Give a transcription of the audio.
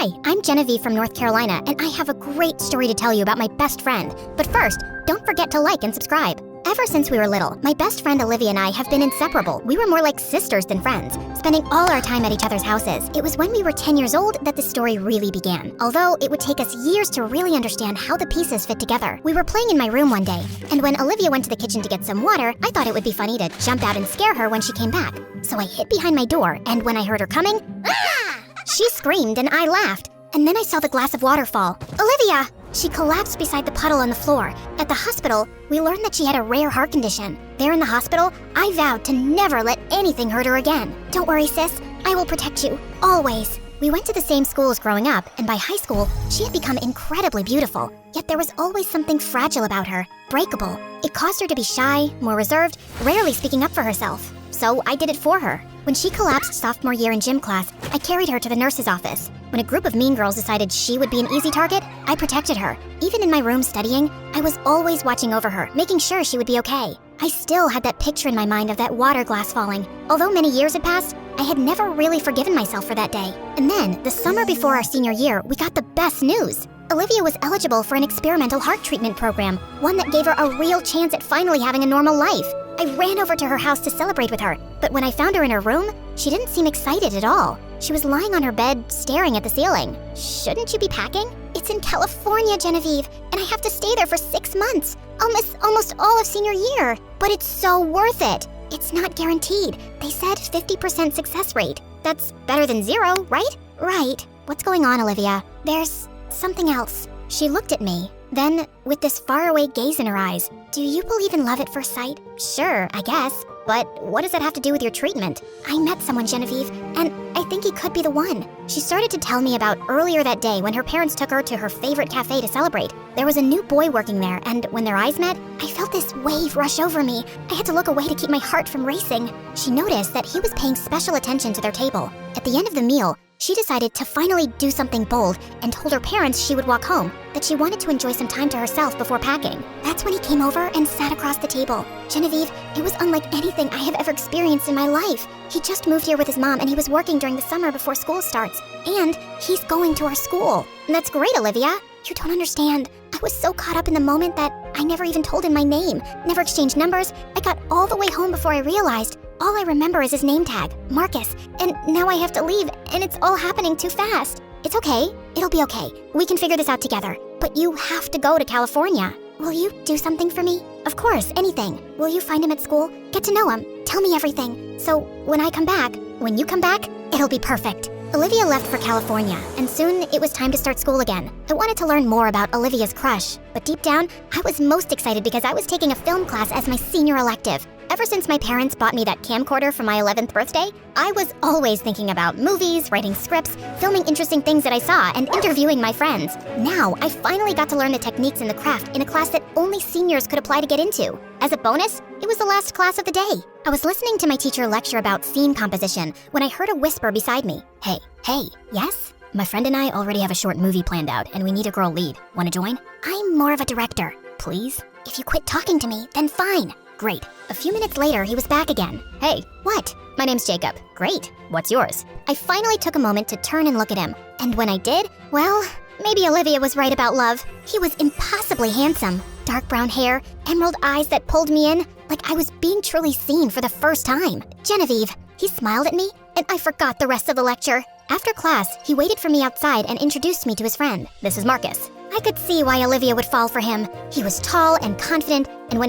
Hi, I'm Genevieve from North Carolina, and I have a great story to tell you about my best friend. But first, don't forget to like and subscribe. Ever since we were little, my best friend Olivia and I have been inseparable. We were more like sisters than friends, spending all our time at each other's houses. It was when we were 10 years old that the story really began, although it would take us years to really understand how the pieces fit together. We were playing in my room one day, and when Olivia went to the kitchen to get some water, I thought it would be funny to jump out and scare her when she came back. So I hid behind my door, and when I heard her coming, ah! She screamed and I laughed. And then I saw the glass of water fall. Olivia! She collapsed beside the puddle on the floor. At the hospital, we learned that she had a rare heart condition. There in the hospital, I vowed to never let anything hurt her again. Don't worry, sis. I will protect you. Always. We went to the same schools growing up, and by high school, she had become incredibly beautiful. Yet there was always something fragile about her, breakable. It caused her to be shy, more reserved, rarely speaking up for herself. So I did it for her. When she collapsed sophomore year in gym class, I carried her to the nurse's office. When a group of mean girls decided she would be an easy target, I protected her. Even in my room studying, I was always watching over her, making sure she would be okay. I still had that picture in my mind of that water glass falling. Although many years had passed, I had never really forgiven myself for that day. And then, the summer before our senior year, we got the best news. Olivia was eligible for an experimental heart treatment program, one that gave her a real chance at finally having a normal life. I ran over to her house to celebrate with her, but when I found her in her room, she didn't seem excited at all. She was lying on her bed, staring at the ceiling. Shouldn't you be packing? It's in California, Genevieve, and I have to stay there for 6 months. I'll miss almost all of senior year, but it's so worth it. It's not guaranteed. They said 50% success rate. That's better than 0, right? Right. What's going on, Olivia? There's something else. She looked at me. Then, with this faraway gaze in her eyes, do you believe in love at first sight? Sure, I guess. But what does that have to do with your treatment? I met someone, Genevieve, and I think he could be the one. She started to tell me about earlier that day when her parents took her to her favorite cafe to celebrate. There was a new boy working there, and when their eyes met, I felt this wave rush over me. I had to look away to keep my heart from racing. She noticed that he was paying special attention to their table. At the end of the meal, she decided to finally do something bold and told her parents she would walk home, that she wanted to enjoy some time to herself before packing. That's when he came over and sat across the table. Genevieve, it was unlike anything I have ever experienced in my life. He just moved here with his mom and he was working during the summer before school starts. And he's going to our school. That's great, Olivia. You don't understand. I was so caught up in the moment that I never even told him my name, never exchanged numbers. I got all the way home before I realized. All I remember is his name tag, Marcus, and now I have to leave, and it's all happening too fast. It's okay. It'll be okay. We can figure this out together. But you have to go to California. Will you do something for me? Of course, anything. Will you find him at school? Get to know him. Tell me everything. So when you come back, it'll be perfect. Olivia left for California, and soon it was time to start school again. I wanted to learn more about Olivia's crush, but deep down, I was most excited because I was taking a film class as my senior elective. Ever since my parents bought me that camcorder for my 11th birthday, I was always thinking about movies, writing scripts, filming interesting things that I saw, and interviewing my friends. Now, I finally got to learn the techniques in the craft in a class that only seniors could apply to get into. As a bonus, it was the last class of the day. I was listening to my teacher lecture about scene composition when I heard a whisper beside me. Hey, yes? My friend and I already have a short movie planned out, and we need a girl lead. Want to join? I'm more of a director. Please? If you quit talking to me, then fine. Great. A few minutes later, he was back again. Hey. What? My name's Jacob. Great. What's yours? I finally took a moment to turn and look at him. And when I did, well, maybe Olivia was right about love. He was impossibly handsome. Dark brown hair, emerald eyes that pulled me in, like I was being truly seen for the first time. Genevieve. He smiled at me, and I forgot the rest of the lecture. After class, he waited for me outside and introduced me to his friend. This is Marcus. I could see why Olivia would fall for him. He was tall and confident, and when he